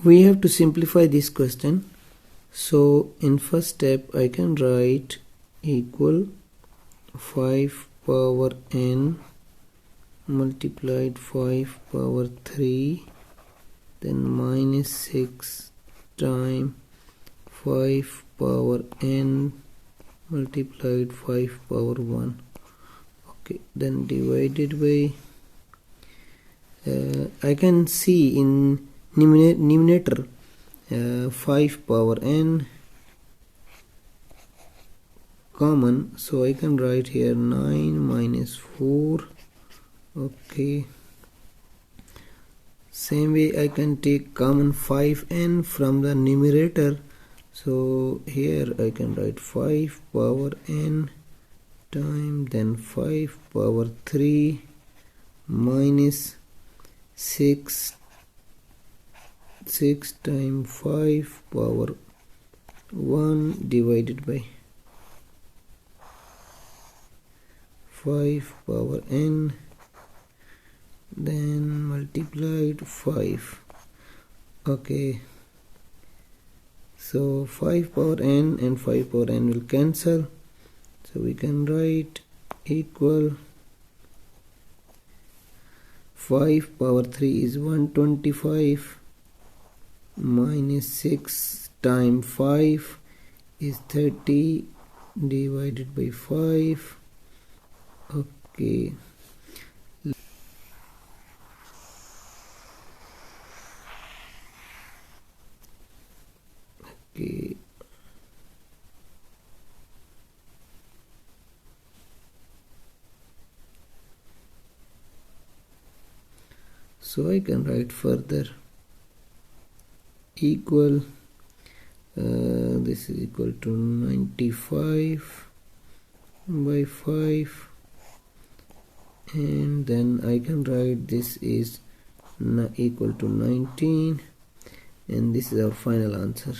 We have to simplify this question. So in first step I can write equal 5 power n multiplied 5 power 3, then minus 6 times 5 power n multiplied 5 power 1. Okay, then divided by I can see in numerator 5 power n common, so I can write here 9 minus 4. Okay, same way I can take common 5n from the numerator, so here I can write 5 power n time then 5 power 3 minus 6 times 5 power 1 divided by 5 power n, then multiplied 5. Okay, so 5 power n and 5 power n will cancel, so we can write equal 5 power 3 is 125 minus 6 times 5 is 30 divided by 5. Okay, so I can write further equal this is equal to 95 by 5, and then I can write this is equal to 19, and this is our final answer.